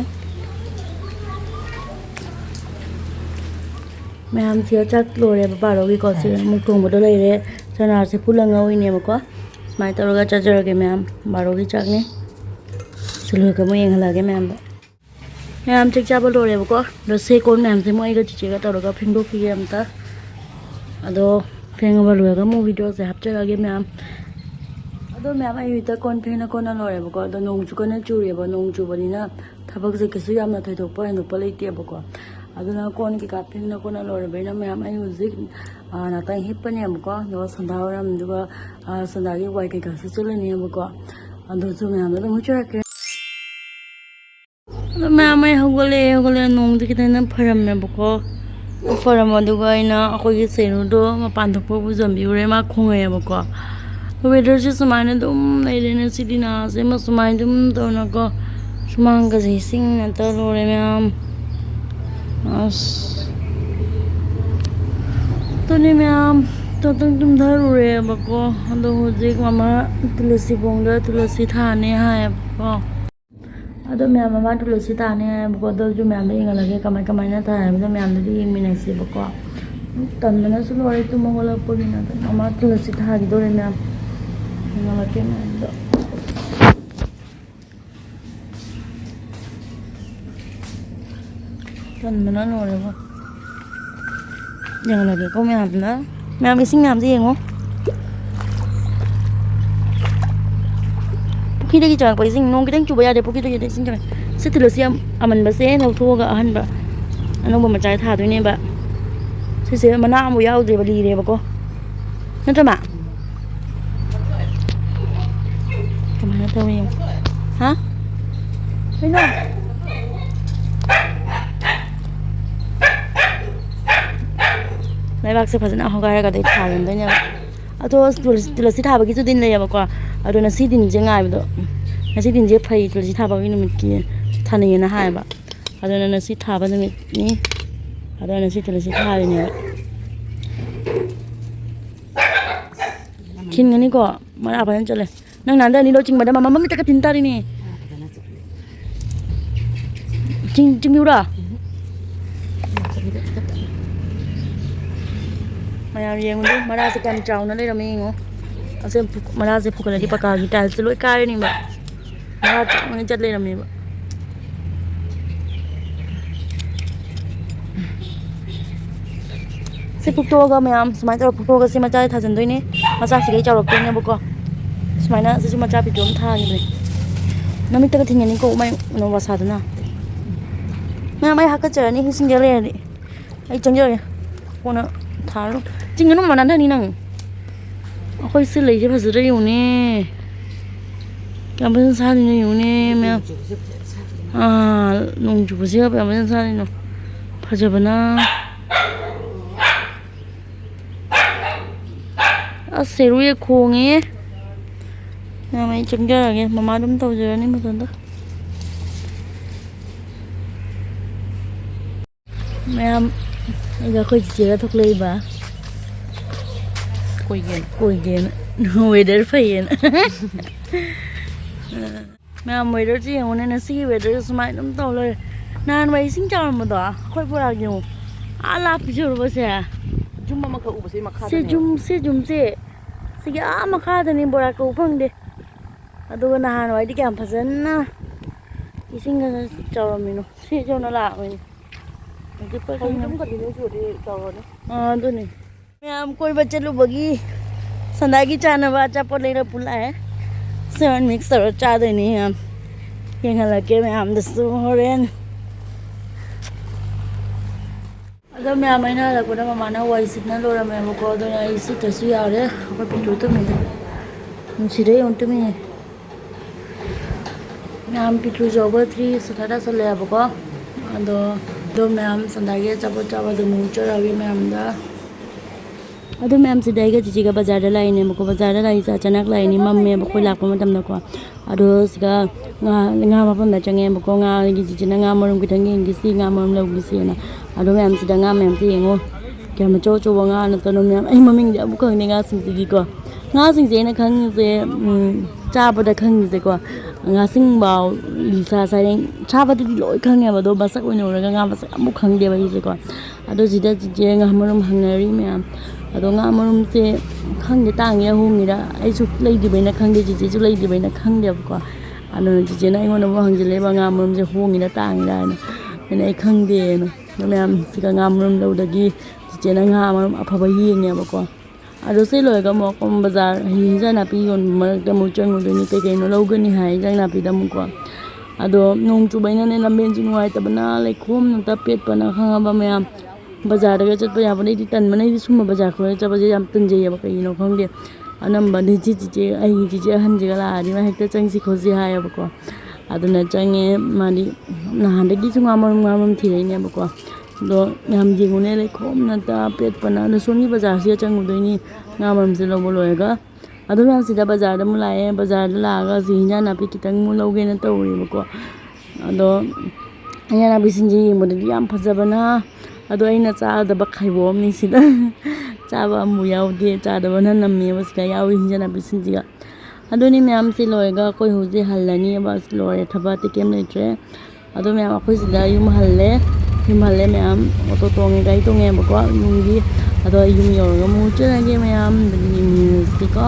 ma'am से चक लोरे बारो की कोसी मुकुंग बदो ले रे सना से पुलंगा होइने मको स्माइ तोरगा charger के ma'am बारो की चक ने सुलो के मोयंग लागे मैम चक चाबो लोरे बको द से कोन मैम से मोय ग चिचे गा तोरगा फिंगो की हमता अदो फेंग बलुगा मो वीडियो से हपचे लागे मैम ꯑꯗꯣ ꯃꯌꯥꯝ ꯑꯌꯨꯛꯇ ꯀꯣꯟ ꯐꯦꯡꯅ ꯀꯣꯟꯅ ꯂꯣꯏꯔꯦꯕꯀꯣ ꯑꯗꯣ ꯅꯣꯡꯁꯨ ꯀꯟꯅ ꯆꯨꯔꯦꯕ ꯅꯣꯡ ꯆꯨꯕꯅꯤꯅ ꯊꯕꯛꯁꯦ ꯀꯩꯁꯨ ꯌꯥꯝꯅ ꯊꯣꯏꯗꯣꯛꯄ ꯍꯦꯟꯗꯣꯛꯄ ꯂꯩꯇꯦꯕꯀꯣ ꯑꯗꯨꯅ ꯀꯣꯟ ꯀꯩꯀꯥ ꯐꯦꯡꯅ ꯀꯣꯟꯅ ꯂꯣꯏꯔꯕꯅꯤꯅ ꯃꯌꯥꯝ ꯑꯩ ꯍꯧꯖꯤꯛ ꯉꯥꯛꯇꯪ ꯍꯤꯞꯄꯅꯦꯕꯀꯣ ꯑꯗꯨꯒ ꯁꯟꯙꯥ ꯋꯥꯏꯔꯝ ꯑꯗꯨꯒ ꯁꯟꯙꯥꯒꯤ ꯋꯥꯏ ꯀꯩꯀꯥ ꯁꯤꯠꯆꯤꯜꯂꯅꯦꯕꯀꯣ ꯑꯗꯨꯁꯨ ꯃꯌꯥꯝꯗ ꯑꯗꯨꯝ ꯍꯨꯠꯆꯔꯛꯀꯦ ꯑꯗꯣ ꯃꯌꯥꯝ ꯑꯩ ꯍꯧꯒꯠꯂꯦ ꯅꯣꯡꯁꯦ ꯈꯤꯇꯪ ꯐꯔꯝꯃꯦꯕꯀꯣ ꯐꯔꯝ ꯑꯗꯨꯒ ꯑꯩꯅ ꯑꯩꯈꯣꯏꯒꯤ ꯆꯦꯅꯨꯗꯣ ꯃꯄꯥꯟ ꯊꯣꯛꯄ ꯄꯨꯖꯟꯕꯤꯌꯨꯔꯦ ꯃꯥ ꯈꯣꯡꯉꯛꯑꯦꯕꯀꯣ ꯋꯦꯗꯔꯁꯦ ꯁꯨꯃꯥꯏꯅ ꯑꯗꯨꯝ ꯂꯩꯔꯦꯅꯦ ꯁꯤꯗꯤ ꯅꯍꯥꯁꯦ ꯑꯃ ꯁꯨꯃꯥꯏꯅ ꯑꯗꯨꯝ ꯇꯧꯅꯀꯣ ꯁꯨꯃꯥꯡꯒꯁꯦ ꯏꯁꯤꯡ ꯉꯥꯛꯇ ꯂꯣꯏꯔꯦ ꯃꯌꯥꯝ ꯑꯁ ꯑꯗꯨꯅꯦ ꯃꯌꯥꯝ ꯇꯣꯇꯪ ꯇꯨꯝꯊꯔꯨꯔꯦꯕꯀꯣ ꯑꯗꯣ ꯍꯧꯖꯤꯛ ꯃꯃꯥ ꯇꯨꯂꯁꯤꯕꯣꯡꯗ ꯇꯨꯂꯁꯤ ꯊꯥꯅꯤ ꯍꯥꯏꯌꯦꯕꯀꯣ ꯑꯗꯣ ꯃꯌꯥꯝ ꯃꯃꯥ ꯇꯨꯂꯁꯤ ꯊꯥꯅꯤ ꯍꯥꯏꯌꯦꯕꯀꯣ ꯑꯗꯨꯁꯨ ꯃꯌꯥꯝꯗ ꯌꯦꯡꯍꯜꯂꯒꯦ ꯀꯃꯥꯏꯅ ꯊꯥꯏ ꯍꯥꯏꯕꯗꯣ ꯃꯌꯥꯝꯗꯗꯤ ꯌꯦꯡꯃꯤꯟꯅꯁꯦꯕꯀꯣ ꯇꯟꯕꯅꯁꯨ ꯂꯣꯏꯔꯦ ꯇꯨꯝ ꯍꯧꯒꯠꯂꯛꯄꯒꯤꯅ ꯃꯃꯥ ꯇꯨꯂꯁꯤ ꯊꯥꯈꯤꯗꯣꯔꯦ ꯃꯌꯥꯝ ꯌꯦꯡꯍꯜꯂꯛꯀꯦ ꯃꯌꯥꯝꯗꯣ ꯇꯟꯕꯅ ꯂꯣꯏꯔꯦꯕꯣ ꯌꯦꯡꯍꯜꯂꯒꯦꯀꯣ ꯃꯌꯥꯝ ꯏꯁꯤꯡ ꯃꯌꯥꯝꯁꯦ ꯌꯦꯡꯉꯣ ꯄꯨꯈ꯭ꯔꯤꯗꯒꯤ ꯆꯪꯉꯛꯄ ꯏꯁꯤꯡ ꯅꯣꯡ ꯈꯤꯇꯪ ꯆꯨꯕ ꯌꯥꯗꯦ ꯄꯨꯈ꯭ꯔꯤꯗꯒꯤ ꯏꯁꯤꯡ ꯆꯪꯉꯛ ꯁꯤ ꯇꯨꯂꯁꯤ ꯌꯥꯝ ꯑꯃꯟꯕꯁꯦ ꯂꯧꯊꯣꯛꯑꯒ ꯑꯍꯟꯕ ꯑꯅꯧꯕ ꯃꯆꯥ ꯊꯥꯗꯣꯏꯅꯦꯕ ꯁꯤꯁꯦ ꯃꯅꯥ ꯑꯃꯐꯥꯎ ꯌꯥꯎꯗ꯭रेꯕ ꯂꯤꯔꯦꯕꯀꯣ ꯅꯠꯇ꯭ꯔ ꯃꯥ ꯀꯃꯥꯏꯅ ꯇꯧꯋꯤ ꯍꯥ ꯀꯩꯅꯣ ꯂꯩꯕꯥꯛꯁꯦ ꯐꯖꯅ ꯍꯣꯒꯥꯏꯔꯒꯗꯤ ꯊꯥꯔꯝꯗꯣꯏꯅꯦꯕ ꯑꯗꯣ ꯇꯨꯂꯁꯤ ꯊꯥꯕꯒꯤꯁꯨ ꯗꯤꯟ ꯂꯩꯌꯦꯕꯀꯣ ꯑꯗꯣ ꯉꯁꯤ ꯗꯤꯟꯁꯦ ꯉꯥꯏꯕꯗꯣ ꯉꯁꯤ ꯗꯤꯟꯁꯦ ꯐꯩ ꯇꯨꯂꯁꯤ ꯊꯥꯕꯒꯤ ꯅꯨꯃꯤꯠꯀꯤ ꯊꯥꯅꯩꯌꯦꯅ ꯍꯥꯏꯌꯦꯕ ꯑꯗꯨꯅ ꯉꯁꯤ ꯊꯥꯕ ꯅꯨꯃꯤꯠꯅꯤ ꯑꯗꯣ ꯉꯁꯤ ꯇꯨꯂꯁꯤ ꯊꯥꯔꯤꯅꯦꯕ ꯈꯤꯟꯒꯅꯤꯀꯣ ꯃꯔꯥ ꯐꯖꯅ ꯆꯠꯂꯦ ꯅꯪ ꯅꯥꯟꯗꯅꯤ ꯂꯧ ꯆꯤꯡꯕꯗ ꯃꯃꯥ ꯃꯃꯤꯠꯇꯒ ꯊꯤꯟ ꯇꯥꯔꯤꯅꯦ ꯆꯤꯡꯕꯤꯎꯔꯥ ꯃꯌꯥꯝ ꯌꯦꯡꯉꯨꯗꯨ ꯃꯔꯥꯁꯦ ꯀꯌꯥꯝ ꯆꯥꯎꯅ ꯂꯩꯔꯝꯃꯦ ꯌꯦꯡꯉꯣ ꯑꯁꯦ ꯃꯔꯥꯁꯦ ꯐꯨꯒꯠꯂꯗꯤ ꯄꯀꯥꯒꯤ ꯇꯥꯏꯜꯁꯦ ꯂꯣꯏ ꯀꯥꯏꯔꯅꯤꯕ ꯃꯔꯥ ꯆꯥꯎꯅ ꯆꯠ ꯂꯩꯔꯝꯃꯦꯕ ꯁꯤ ꯐꯨꯛꯇꯣꯛꯑꯒ ꯃꯌꯥꯝ ꯁꯨꯃꯥꯏꯅ ꯇꯧꯔ ꯐꯨꯛꯇꯣꯛꯑꯒ ꯁꯤ ꯃꯆꯥꯁꯦ ꯊꯥꯖꯤꯟꯗꯣꯏꯅꯦ ꯃꯆꯥꯁꯤꯒꯩ ꯆꯥꯎꯔꯛꯇꯣꯏꯅꯦꯕꯀꯣ ꯁꯨꯃꯥꯏꯅ ꯁꯤꯁꯨ ꯃꯆꯥ ꯄꯤꯇꯨ ꯑꯃ ꯊꯥꯈꯤꯕꯅꯦ ꯅꯨꯃꯤꯠꯇꯒ ꯊꯤꯟꯒꯅꯤꯀꯣ ꯃꯥꯏ ꯋꯥꯁꯥꯗꯨꯅ ꯃꯌꯥꯝ ꯑꯩ ꯍꯥꯀꯠꯆꯔꯅꯤ ꯏꯁꯤꯡꯗ ꯂꯩꯔꯗꯤ ꯑꯩ ꯆꯪꯖꯔꯒꯦ ꯀꯣꯟꯅ ꯊꯥꯔꯣ ꯆꯤꯡꯒꯅꯨ ꯃꯃꯥ ꯅꯥꯟꯊꯅꯤ ꯅꯪ ꯑꯩꯈꯣꯏ ꯁꯤ ꯂꯩꯁꯦ ꯐꯖꯗ꯭ꯔꯥ ꯌꯦꯡꯉꯨꯅꯦ ꯀꯌꯥꯝ ꯐꯖꯅ ꯁꯥꯠꯂꯤꯅꯣ ꯌꯦꯡꯉꯨꯅꯦ ꯃꯌꯥꯝ ꯅꯣꯡ ꯆꯨꯕꯁꯤꯒ ꯀꯌꯥꯝ ꯐꯖꯅ ꯁꯥꯠꯂꯤꯅꯣ ꯐꯖꯕꯅ ꯑꯁ ꯁꯦꯔꯨꯌꯦ ꯈꯣꯡꯉꯦ ꯃꯌꯥꯝ ꯑꯩ ꯆꯪꯖꯔꯒꯦ ꯃꯃꯥ ꯑꯗꯨꯝ ꯇꯧꯖꯔꯅꯤ ꯃꯊꯟꯇ ꯃꯌꯥꯝ ꯑꯩꯒ ꯑꯩꯈꯣꯏ ꯆꯤꯆꯦꯒ ꯊꯣꯛꯂꯛꯏꯕ ꯀꯣꯏꯒꯦꯅ ꯋꯦꯗꯔ ꯐꯩꯌꯦꯅ ꯃꯌꯥꯝ ꯋꯦꯗꯔꯁꯦ ꯌꯦꯡꯉꯨꯅꯦ ꯉꯁꯤꯒꯤ ꯋꯦꯗꯔꯁꯦ ꯁꯨꯃꯥꯏꯅ ꯑꯗꯨꯝ ꯇꯧ ꯂꯩꯔꯦ ꯅꯍꯥꯟꯋꯥꯏ ꯏꯁꯤꯡ ꯆꯥꯎꯔꯝꯕꯗꯣ ꯑꯩꯈꯣꯏ ꯕꯣꯔꯥ ꯌꯦꯡꯉꯨ ꯂꯥꯞꯄꯤꯁꯦ ꯖꯨꯝ ꯑꯃꯈꯛ ꯎꯕꯁꯦ ꯁꯤ ꯖꯨꯝꯁꯦ ꯁꯤꯒꯤ ꯃꯈꯥꯗꯅꯤ ꯕꯣꯔꯥ ꯀꯧꯕ ꯐꯪꯗꯦ ꯑꯗꯨꯒ ꯅꯍꯥꯟꯋꯥꯏꯗꯤ ꯀꯌꯥꯝ ꯐꯖꯅ ꯏꯁꯤꯡꯒ ꯆꯥꯎꯔꯝꯃꯤꯅꯣ ꯁꯤ ꯌꯧꯅ ꯂꯥꯛꯑꯕꯅꯤ ꯑꯗꯨꯅꯤ ꯃꯌꯥꯝ ꯀꯣꯏꯕ ꯆꯠꯂꯨꯕꯒꯤ ꯁꯟꯗꯥꯒꯤ ꯆꯥꯅꯕ ꯑꯆꯥꯄꯣꯠ ꯂꯩꯔ ꯄꯨꯜꯂꯛꯑꯦ ꯁꯦꯟ ꯃꯤꯛꯁ ꯇꯧꯔ ꯆꯥꯗꯣꯏꯅꯤ ꯌꯥꯝ ꯌꯦꯡꯍꯜꯂꯛꯀꯦ ꯃꯌꯥꯝꯗꯁꯨ ꯍꯣꯔꯦꯟ ꯑꯗꯣ ꯃꯌꯥꯝ ꯑꯩꯅ ꯍꯜꯂꯛꯄꯗ ꯃꯃꯥꯅ ꯋꯥꯏ ꯁꯤꯠꯅ ꯂꯣꯏꯔꯝꯃꯦꯕꯀꯣ ꯑꯗꯨꯅ ꯑꯩ ꯁꯤꯠꯇ꯭ꯔꯁꯨ ꯌꯥꯔꯦ ꯑꯩꯈꯣꯏ ꯄꯤꯇ꯭ꯔꯨ ꯇꯨꯝꯃꯤꯗ ꯅꯨꯡꯁꯤꯗ ꯌꯦꯡꯉꯨ ꯇꯨꯝꯃꯤꯅꯦ ꯃꯌꯥꯝ ꯄꯤꯇ꯭ꯔꯨꯁꯨ ꯍꯧꯒꯠꯇ꯭ꯔꯤ ꯁꯨꯊꯥ ꯇꯥꯁꯜꯂꯛꯑꯦꯕꯀꯣ ꯑꯗꯣ ꯃꯌꯥꯝ ꯁꯟꯗꯥꯒꯤ ꯑꯆꯥꯄꯣꯠ ꯆꯥꯕꯗꯣ ꯑꯃꯨꯛ ꯆꯠꯂꯒꯦ ꯃꯌꯥꯝꯗ ꯑꯗꯨ ꯃꯌꯥꯝꯁꯤꯗ ꯑꯩꯒ ꯆꯤꯆꯦꯒ ꯕꯖꯥꯔꯗ ꯂꯥꯛꯏꯅꯦꯕꯀꯣ ꯕꯖꯥꯔꯗ ꯂꯥꯛꯏꯁꯦ ꯑꯆꯥꯅꯛ ꯂꯥꯛꯏꯅꯤ ꯃꯝꯃꯦꯕ ꯑꯩꯈꯣꯏ ꯂꯥꯛꯄ ꯃꯇꯝꯗꯀꯣ ꯑꯗꯣ ꯁꯤꯗ ꯉꯥ ꯃꯐꯝꯗ ꯆꯪꯉꯦꯕꯀꯣ ꯉꯥꯒꯤ ꯆꯤꯆꯦꯅ ꯉꯥ ꯃꯔꯨꯝ ꯈꯤꯇꯪ ꯌꯦꯡꯈꯤꯁꯤ ꯉꯥ ꯃꯔꯨꯝ ꯂꯧꯈꯤꯁꯤꯅ ꯑꯗꯣ ꯃꯌꯥꯝꯁꯤꯗ ꯉꯥ ꯃꯌꯥꯝꯁꯦ ꯌꯦꯡꯉꯣ ꯀꯌꯥꯝ ꯑꯆꯧ ꯑꯆꯧꯕ ꯉꯥ ꯅꯠꯇꯅꯣ ꯃꯌꯥꯝ ꯑꯩ ꯃꯃꯤꯡꯗꯤ ꯑꯃꯨꯛ ꯈꯪꯗꯦ ꯉꯥꯁꯤꯡꯁꯤꯒꯤꯀꯣ ꯉꯥꯁꯤꯡꯁꯦ ꯑꯩꯅ ꯈꯪꯉꯤꯁꯦ ꯆꯥꯕꯗ ꯈꯪꯉꯤꯁꯦꯀꯣ ꯉꯥꯁꯤꯡꯕꯥꯎ ꯂꯤꯁꯥ ꯁꯩꯔꯦꯡ ꯆꯥꯕꯗꯨꯗꯤ ꯂꯣꯏ ꯈꯪꯉꯦꯕ ꯑꯗꯣ ꯃꯁꯛ ꯑꯣꯏꯅ ꯎꯔꯒ ꯉꯥ ꯃꯁꯛ ꯑꯃꯨꯛ ꯈꯪꯗꯦꯕ ꯑꯩꯁꯦꯀꯣ ꯑꯗꯣ ꯁꯤꯗ ꯆꯤꯆꯦ ꯉꯥ ꯃꯔꯨꯝ ꯍꯪꯅꯔꯤ ꯃꯌꯥꯝ ꯑꯗꯣ ꯉꯥ ꯃꯔꯨꯝꯁꯦ ꯈꯪꯗꯦ ꯇꯥꯡꯉꯤꯔ ꯍꯣꯡꯉꯤꯔ ꯑꯩꯁꯨ ꯂꯩꯗ꯭ꯔꯤꯕꯩꯅ ꯈꯪꯗꯦ ꯆꯤꯆꯦꯁꯨ ꯂꯩꯗ꯭ꯔꯤꯕꯩꯅ ꯈꯪꯗꯦꯕꯀꯣ ꯑꯗꯨꯅ ꯆꯤꯆꯦꯅ ꯑꯩꯉꯣꯟꯗ ꯑꯃꯨꯛ ꯍꯪꯖꯤꯜꯂꯦꯕ ꯉꯥ ꯃꯔꯨꯝꯁꯦ ꯍꯣꯡꯉꯤꯔ ꯇꯥꯡꯉꯤꯔ ꯍꯥꯏꯅ ꯑꯩꯅ ꯑꯩ ꯈꯪꯗꯦꯅ ꯑꯗꯣ ꯃꯌꯥꯝ ꯁꯤꯒ ꯉꯥ ꯃꯔꯨꯝ ꯂꯧꯗꯒꯤ ꯆꯤꯆꯦꯅ ꯉꯥ ꯃꯔꯨꯝ ꯑꯐꯕ ꯌꯦꯡꯉꯦꯕꯀꯣ ꯑꯗꯣ ꯁꯤ ꯂꯣꯏꯔꯒ ꯑꯃꯨꯛ ꯕꯖꯥꯔ ꯍꯤꯟꯖꯥꯡ ꯅꯥꯄꯤ ꯌꯣꯟꯕ ꯃꯔꯛꯇ ꯑꯃꯨꯛ ꯆꯪꯉꯨꯗꯣꯏꯅꯤ ꯀꯩꯀꯩꯅꯣ ꯂꯧꯒꯅꯤ ꯍꯥꯏ ꯍꯤꯟꯖꯥꯡ ꯅꯥꯄꯤꯗ ꯑꯃꯨꯛꯀꯣ ꯑꯗꯣ ꯅꯣꯡ ꯆꯨꯕꯩꯅꯅꯦ ꯂꯝꯕꯦꯟꯁꯨ ꯅꯨꯡꯉꯥꯏꯇꯕꯅ ꯂꯩꯈꯣꯝ ꯉꯥꯛꯇ ꯄꯦꯠꯄꯅ ꯈꯪꯉꯕ ꯃꯌꯥꯝ ꯕꯖꯥꯔꯗꯒ ꯆꯠꯄ ꯌꯥꯕꯅ ꯑꯩꯗꯤ ꯇꯟꯕꯅ ꯑꯩꯗꯤ ꯁꯨꯝꯕ ꯕꯖꯥꯔ ꯈꯔ ꯆꯠꯄꯁꯦ ꯌꯥꯝ ꯇꯟꯖꯩꯌꯦꯕ ꯀꯩꯒꯤꯅꯣ ꯈꯪꯗꯦ ꯑꯅꯝꯕꯅ ꯆꯤꯆꯦ ꯑꯩꯒꯤ ꯆꯤꯆꯦ ꯑꯍꯟꯁꯤꯒ ꯂꯥꯛꯑꯗꯤ ꯃꯥ ꯍꯦꯛꯇ ꯆꯪꯁꯤ ꯈꯣꯠꯁꯤ ꯍꯥꯏꯌꯦꯕꯀோ ꯑꯗꯨꯅ ꯆꯪꯉꯦ ꯃꯥꯗꯤ ꯅꯍꯥꯟꯗꯒꯤꯁꯨ ꯉꯥ ꯃꯔꯨꯝ ꯊꯤꯔꯛꯏꯅꯦꯕꯀോ ꯑꯗꯣ ꯌꯥꯝ ꯌꯦꯡꯉꯨꯅꯦ ꯂꯩꯈꯣꯝꯅꯇ ꯄꯦꯠꯄꯅ ꯑꯗꯣ ꯁꯣꯝꯒꯤ ꯕꯖꯥꯔꯁꯤꯗ ꯆꯪꯉꯨꯗꯣꯏꯅꯤ ꯉꯥ ꯃꯔꯨꯝꯁꯦ ꯂꯧꯕ ꯂꯣꯏꯔꯒ ꯑꯗꯨ ꯃꯌꯥꯝꯁꯤꯗ ꯕꯖꯥꯔꯗ ꯑꯃꯨꯛ ꯂꯥꯛꯑꯦ ꯕꯖꯥꯔꯗ ꯂꯥꯛꯑꯒ ꯍꯧꯖꯤꯛ ꯍꯤꯟꯖꯥꯡ ꯅꯥꯄꯤ ꯈꯤꯇꯪ ꯑꯃꯨꯛ ꯂꯧꯒꯦꯅ ꯇꯧꯔꯦꯕꯀꯣ ꯑꯗꯣ ꯍꯤꯟꯖꯥꯡ ꯅꯥꯄꯤꯁꯤꯡꯁꯦ ꯌꯦꯡꯕꯗꯗꯤ ꯌꯥꯝ ꯐꯖꯕꯅ ꯑꯗꯣ ꯑꯩꯅ ꯆꯥꯒꯗꯕ ꯈꯥꯏꯕꯣꯝꯅꯤ ꯁꯤꯗ ꯆꯥꯕ ꯑꯃꯨꯛ ꯌꯥꯎꯗꯦ ꯆꯥꯗꯕꯅ ꯅꯝꯃꯦꯕ ꯁꯤꯗ ꯌꯥꯎꯔꯤ ꯍꯤꯟꯖꯥꯡ ꯅꯥꯄꯤꯁꯤꯡꯁꯤꯒ ꯑꯗꯨꯅꯤ ꯃꯌꯥꯝꯁꯤ ꯂꯣꯏꯔꯒ ꯑꯩꯈꯣꯏ ꯍꯧꯖꯤꯛ ꯍꯜꯂꯅꯤꯕ ꯂꯣꯏꯔꯦ ꯊꯕꯛ ꯑꯇꯩ ꯀꯩꯝ ꯂꯩꯇ꯭ꯔꯦ ꯑꯗꯣ ꯃꯌꯥꯝ ꯑꯩꯈꯣꯏ ꯁꯤꯗ ꯌꯨꯝ ꯍꯜꯂꯦ ꯃꯌꯥꯝ ꯑꯣꯇꯣ ꯇꯣꯡꯉꯦ ꯒꯥꯔꯤ ꯇꯣꯡꯉꯦꯕꯀꯣ ꯌꯨꯝꯒꯤ ꯑꯗꯣ ꯑꯩ ꯌꯨꯝ ꯌꯧꯔꯒ ꯑꯃꯨꯛ ꯆꯠꯂꯒꯦ ꯃꯌꯥꯝ ꯑꯗꯨꯗꯤ ꯌꯦꯡꯃꯤꯟꯅꯔꯁꯤꯀꯣ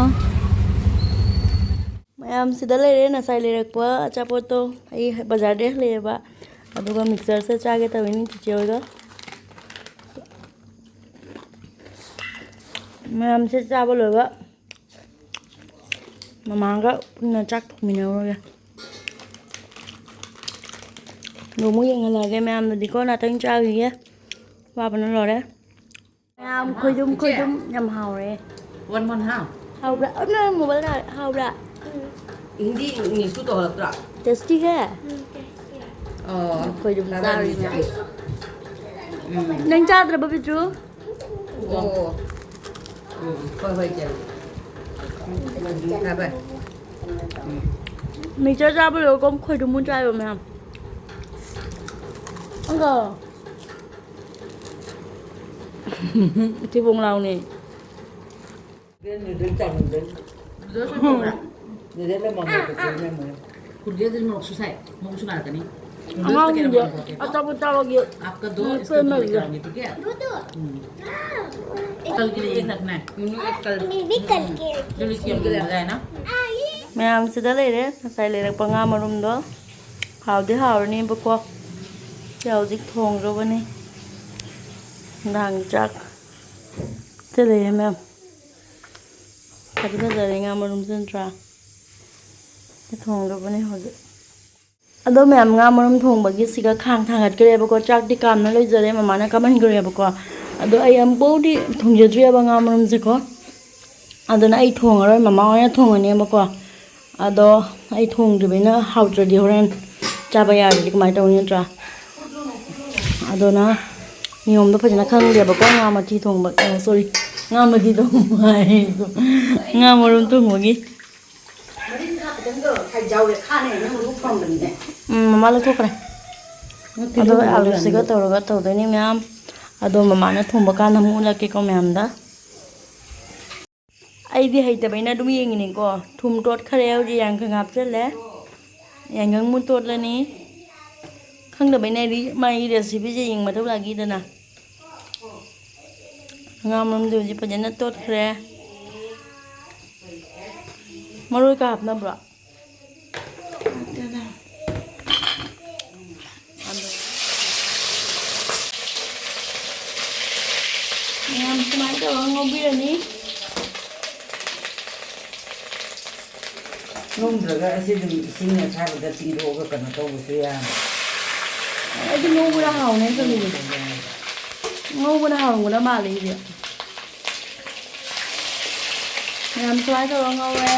ꯃꯌꯥꯝ ꯁꯤꯗ ꯂꯩꯔꯦ ꯉꯁꯥꯏ ꯂꯩꯔꯛꯄ ꯑꯆꯥꯄꯣꯠꯇꯣ ꯑꯩ ꯕꯖꯥꯔꯗꯩ ꯍꯜꯂꯛꯑꯦꯕ ꯑꯗꯨꯒ ꯃꯤꯛꯆꯔꯁꯦ ꯆꯥꯒꯦ ꯇꯧꯋꯤꯅꯤ ꯆꯤꯆꯦ ꯍꯣꯏꯒ ꯃꯌꯥꯝꯁꯦ ꯆꯥꯕ ꯂꯣꯏꯕ ꯃꯃꯥꯒ ꯄꯨꯟꯅ ꯆꯥꯛ ꯊꯣꯡꯃꯤꯟꯅꯔꯨꯔꯒꯦ ꯅꯣꯡꯃꯨꯛ ꯌꯦꯡꯍꯜꯂꯛꯑꯒꯦ ꯃꯌꯥꯝꯗꯗꯤꯀꯣ ꯉꯥꯛꯇꯪ ꯆꯥꯈꯤꯒꯦ ꯋꯥꯕꯅ ꯂꯣꯏꯔꯦ ꯃꯌꯥꯝ ꯈꯣꯏꯗꯨꯝ ꯌꯥꯝ ꯍꯥꯎꯔꯦ वन हाँ हावड़ा ना मोबाइल ना हावड़ा हिंदी इंग्लिश तो होता टेस्टी है कोई ना चारी में नंग चादर बबिट्रू कोई कोई चल apa मिक्सर चाबो लो कम खोई दुम चायो मैम अंगा Tibong lao này आपका दो इसका दो लेकर आएंगे ठीक है कल के लिए एक रखना है कल जो लिखिए के लिए है ना मैम सिदा ले रे sai le rak panga marum do hawde hawrni bako chao dik thong ro bani dang chak te le ma'am kadida dare nga marum sentra te thong ro bani hoje ado ma'am nga marum thong bagi siga khang thangat kre bako chak di kam na loi jare mama na kaman gre bako ado ai am bodi thong je dri ba nga marum se ko ado na ai thong ro mama ya thong ani bako ado ai thong dibina hawdri horen chaba yari kamai tawni tra ado na niyom do phajana khangde bako nga ma thi thong ba sorry nga ma thi thong ai nga marum thong bagi mama lo thokre ado alu siga tawraga tawdani ma'am ado mama na thongba kan hamu lake ko ma'am da aidi haitabaina dum yengini ko thum tot khare hauji yang khangap chale yang ngang mun tot lani khangdabaina ri mai recipe je yeng mathau lagi dana ngamam du ji pajana tot khare maroi ka hapna bra ngam semai to ngobirani nung draga asi dum sing sa da ti ro ga kana to bu ya ai di ngobura haw ne to ni ngobura haw ngura ma le ji ngam semai to ngowe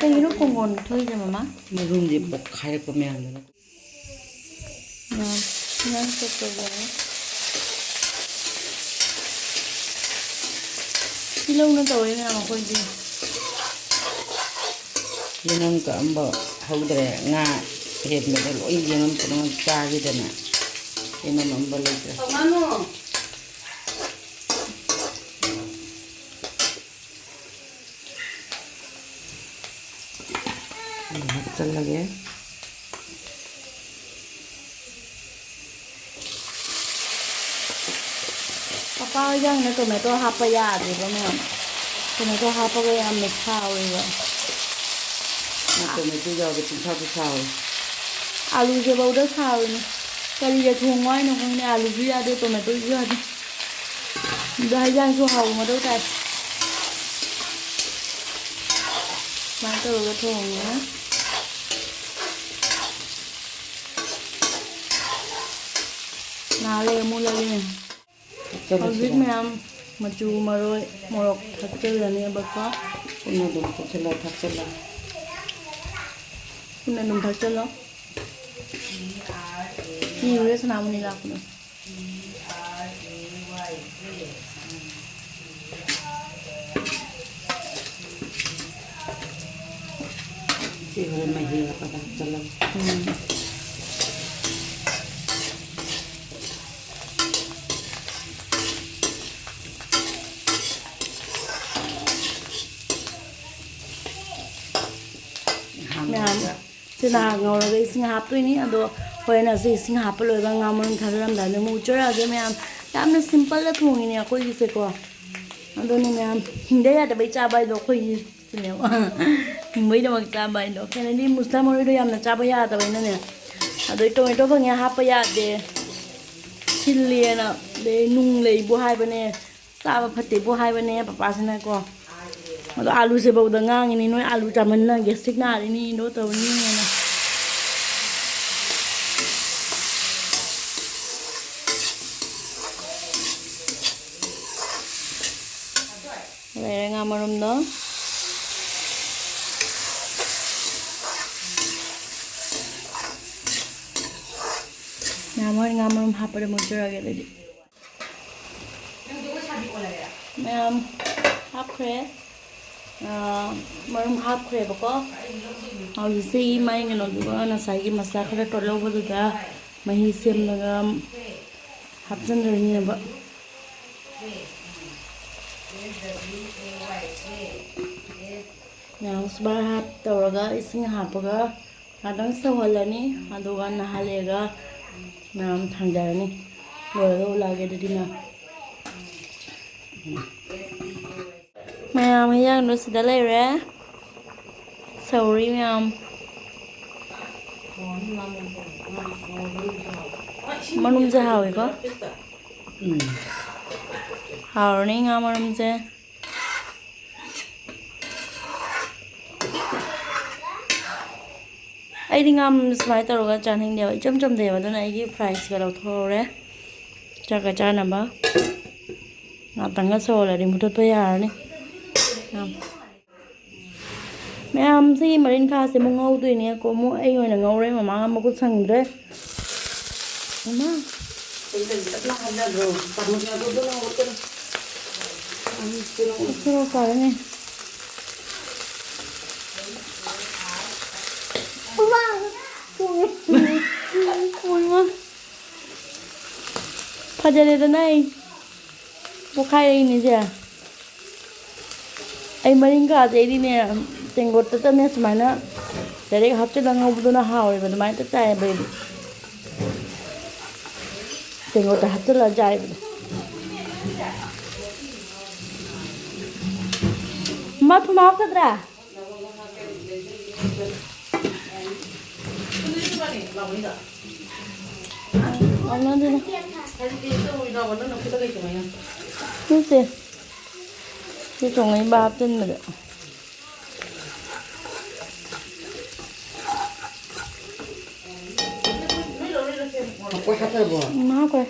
Cái nó còn ngon thôi chứ mà má. marum je bok khai ko me an na Ngon sốt rồi. Đi lâu nó tối nào mà quên gì. yenang ka amba hawdre nga het me lo i yenam ko na cha gi dana yenam amba le mano चल लगे Papa yang na tomato hapa ya di ba ma'am ꯀꯩꯅꯣꯗꯣ ꯍꯥꯞꯄꯒ ꯌꯥꯝꯅ ꯁꯥꯎꯋꯦꯕ tomato ꯌꯥꯎꯔꯗꯤ ꯄꯨꯡꯁꯥꯎꯗ ꯁꯥꯎꯋꯦ ꯑꯥꯂꯨꯁꯦ ꯐꯧꯗ ꯁꯥꯎꯔꯤꯅꯤ ꯀꯔꯤꯗ ꯊꯣꯡꯉꯣ ꯍꯥꯏꯅꯣ ꯈꯪꯗꯦ ꯑꯥꯂꯨꯁꯨ ꯌꯥꯗꯦ ꯇꯣꯃꯦꯇꯣꯁꯨ ꯌꯥꯗꯦ ꯑꯗꯣ ꯍꯩꯖꯥꯡꯁꯨ ꯍꯥꯎꯕ ꯃꯊꯧ ꯇꯥꯏ ꯁꯨꯃꯥꯏꯅ ꯇꯧꯔꯒ ꯊꯣꯡꯉꯦ ꯉꯥꯏꯍꯥꯛ ꯂꯩꯔ ꯃꯨꯜꯂꯒꯅꯦ ꯍꯧꯖꯤꯛ ꯃꯌꯥꯝ ꯃꯆꯨ ꯃꯔꯣꯏ ꯃꯣꯔꯣꯛ ꯊꯥꯛꯆꯤꯜꯂꯅꯦꯕꯀꯣ ꯄꯨꯟꯅ ꯑꯗꯨꯝ ꯊꯛꯆꯤꯜꯂ ꯊꯛꯆꯤꯜꯂ ꯄꯨꯟꯅ ꯑꯗꯨꯝ ꯊꯥꯛꯆꯤꯜꯂꯣ ꯀꯤꯔꯨꯔꯦ ꯁꯅꯥꯃꯅꯤ ꯂꯥꯛꯄꯗꯣ ꯁꯤ ꯍꯣꯔꯦꯟ ꯃꯍꯤ ꯍꯥꯞꯄꯒ ꯍꯥꯞꯆꯤꯜꯂꯒ ꯃꯌꯥꯝ ꯁꯤꯅ ꯉꯧꯔꯒ ꯏꯁꯤꯡ ꯍꯥꯞꯇꯣꯏꯅꯤ ꯑꯗꯣ ꯍꯣꯔꯦꯟꯅꯁꯨ ꯏꯁꯤꯡ ꯍꯥꯞꯄ ꯂꯣꯏꯔꯒ ꯉꯥ ꯃꯔꯨꯝ ꯊꯥꯗꯔꯝꯗꯥꯏꯗ ꯑꯃꯨꯛ ꯆꯨꯔꯛꯑꯒꯦ ꯃꯌꯥꯝ ꯌꯥꯝꯅ ꯁꯤꯝꯄꯜꯗ ꯊꯣꯡꯉꯤꯅꯦ ꯑꯩꯈꯣꯏꯒꯤꯁꯦꯀꯣ ꯑꯗꯨꯅꯤ ꯃꯌꯥꯝ ꯍꯤꯡꯗ ꯌꯥꯗꯕꯩ ꯆꯥꯕ ꯍꯥꯏꯗꯣ ꯑꯩꯈꯣꯏꯒꯤꯁꯤꯅꯦꯕ ꯍꯤꯡꯕꯩꯗꯃꯛ ꯆꯥꯕ ꯍꯥꯏꯗꯣ ꯀꯩꯅꯣꯗꯤ ꯃꯨꯁꯂꯥ ꯃꯔꯣꯏꯗꯣ ꯌꯥꯝꯅ ꯆꯥꯕ ꯌꯥꯗꯕꯩꯅꯅꯦ ꯑꯗꯩ ꯇꯣꯃꯦꯇꯣ ꯐꯪꯉꯦ ꯍꯥꯞꯄ ꯌꯥꯗꯦ ꯁꯤꯜꯂꯦꯅ ꯑꯗꯩ ꯅꯨꯡ ꯂꯩꯕꯨ ꯍꯥꯏꯕꯅꯦ ꯆꯥꯕ ꯐꯠꯇꯦꯕꯨ ꯍꯥꯏꯕꯅꯦ ꯄꯄꯥꯁꯤꯅꯀꯣ ꯑꯗꯣ ꯑꯥꯂꯨꯁꯦ ꯐꯧꯗ ꯉꯥꯡꯉꯤꯅꯤ ꯅꯣꯏ ꯑꯥꯂꯨ ꯆꯥꯃꯟꯅ ꯒꯦꯁꯇ꯭रिꯛ ꯅꯥꯔꯤꯅꯤ ꯗꯣ ꯇꯧꯔꯤꯅꯤꯅ ꯂꯩꯔꯦ ꯉꯥ ꯃꯔꯨꯝꯗꯣ ꯉꯥ ꯃꯔꯨꯝ ꯍꯥꯞꯄꯗ ꯃꯨꯟꯖꯔꯒꯦ ꯑꯗꯨꯗꯤ ꯃꯌꯥꯝ ꯍꯥꯞꯈ꯭ꯔꯦ ꯃꯔꯨꯝ ꯍꯥꯞꯈ꯭ꯔꯦꯕꯀꯣ ꯍꯧꯖꯤꯛꯁꯤ ꯃꯥꯏ ꯀꯩꯅꯣꯗꯨꯒ ꯉꯁꯥꯏꯒꯤ ꯃꯁꯂꯥ ꯈꯔ ꯇꯣꯠꯍꯧꯕꯗꯨꯗ ꯃꯍꯤ ꯁꯦꯝꯂꯒ ꯍꯥꯞꯆꯤꯟꯗꯣꯏꯅꯦꯕ ꯃꯌꯥꯝ ꯁꯨꯃꯥꯏꯅ ꯇꯧꯔꯒ ꯏꯁꯤꯡ ꯍꯥꯞꯄꯒ ꯉꯥꯛꯇꯪ ꯁꯧꯍꯜꯂꯅꯤ ꯑꯗꯨꯒ ꯅꯥꯍꯜꯂꯦꯒ ꯃꯌꯥꯝ ꯊꯥꯡꯖꯔꯅꯤ ꯂꯣꯏꯔꯒ ꯎꯠꯂꯛꯑꯒꯦ ꯑꯗꯨꯗꯤ ꯃꯌꯥꯝ ꯍꯩꯖꯥꯡꯗꯣ ꯁꯤꯗ ꯂꯩꯔꯦ ꯁꯧꯔꯤ ꯃꯌꯥꯝ ꯃꯅꯨꯡꯁꯦ ꯍꯥꯎꯋꯦꯀꯣ ꯍꯥꯎꯔꯅꯤ ꯉꯥ ꯃꯔꯨꯝꯁꯦ ꯑꯩꯗꯤ ꯉꯥ ꯁꯨꯃꯥꯏꯅ ꯇꯧꯔꯒ ꯆꯥꯅꯤꯡꯗꯦꯕ ꯏꯆꯝ ꯆꯝꯗꯦꯕ ꯑꯗꯨꯅ ꯑꯩꯒꯤ ꯐ꯭ꯔꯥꯏꯁꯀ ꯂꯧꯊꯣꯛꯍꯧꯔꯦ ꯆꯥꯛꯀ ꯆꯥꯅꯕ ꯉꯥꯛꯇꯪꯒ ꯁꯧꯍꯜꯂꯗꯤ ꯃꯨꯊꯠꯄ ꯌꯥꯔꯅꯤ ꯃꯌꯥꯝꯁꯤ ꯃꯔꯤꯟꯈꯥꯁꯦ ꯑꯃꯨꯛ ꯉꯧꯗꯣꯏꯅꯦꯀꯣ ꯑꯃꯨꯛ ꯑꯩ ꯑꯣꯏꯅ ꯉꯧꯔꯦ ꯃꯃꯥꯒ ꯃꯈꯨꯠ ꯁꯪꯗ꯭ꯔꯦ ꯃꯃꯥ ꯐꯔꯦꯅꯦ ꯐꯖꯔꯦꯗꯅ ꯑꯩ ꯄꯣꯛꯈꯥꯏꯔꯛꯏꯅꯦꯁꯦ ꯑꯩ ꯃꯔꯤꯡꯈꯥꯁꯦ ꯑꯩꯗꯤꯅꯦ ꯇꯦꯡꯀꯣꯠꯇꯅꯦ ꯁꯨꯃꯥꯏꯅ ꯗꯥꯏꯔꯦꯛ ꯍꯥꯞꯆꯤꯜꯂꯒ ꯉꯧꯕꯗꯨꯅ ꯍꯥꯎꯋꯦꯕ ꯑꯗꯨꯃꯥꯏꯅ ꯆꯥꯏꯌꯦꯕ ꯑꯩꯗꯤ ꯇꯦꯡꯀꯣꯠꯇ ꯍꯥꯞꯆꯤꯜꯂꯒ ꯆꯥꯏꯕꯗꯣ ꯃꯥ ꯊꯨꯝ ꯍꯥꯞꯀꯗ꯭ꯔꯥ ꯅꯠꯇꯦ ꯁꯤ ꯊꯣꯡꯉꯩꯕ ꯍꯥꯞꯆꯤꯟꯕꯗ hwkhre hwkhre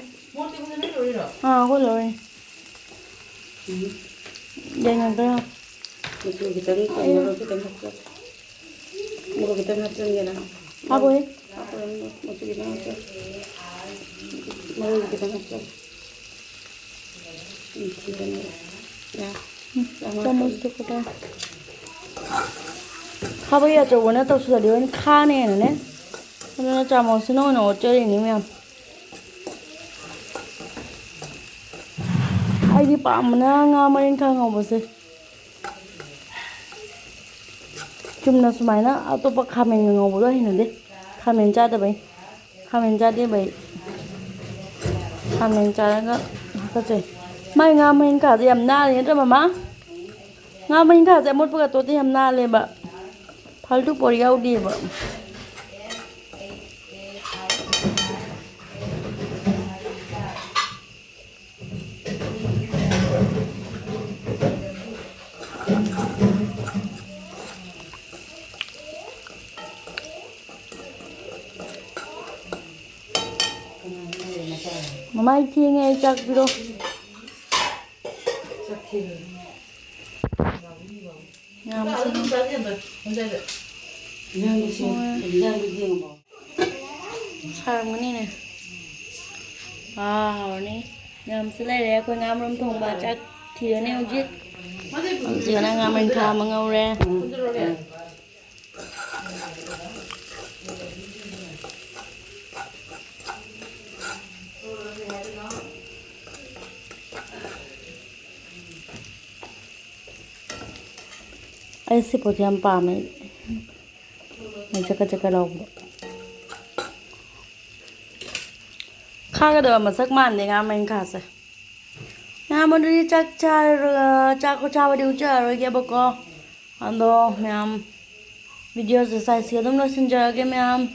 akhoi lori đây là cái Mesti kita ni kalau kita macam, mula kita macam ni lah. apa ya Apa yang mesti kita macam, mula kita macam, kita ni, ya. चम्मच तो कटा खाबो या तो वना तो सुधारी वनी खाने है ने वना चम्मच ना वना ओचरी नहीं मैं आई दी पामना nga marin ka ngobose chumna sumaina atopa khamen ngobodo hinade khamen chada bai khamen chade bai khamen charaga ka chai mai nga marin ka yam na ni da mama nga main tha se mot pa to ti ham na le ba faltu por yau di ba Mai thiên nghe chắc video nhắm cái này wow này nhắm sẽ lấy để quên ngắm rôm thùng bà chắc thì nó neo chết chị đang ngắm mình thà mà ngâu ra ai sih pun yang pamit, macam log. Kagak ada masak mandi ngamen kasa. Ngamen dari cak cawa di ujar, ya boko. Ando, meam video selesai sih, tuh nasi jaga meam.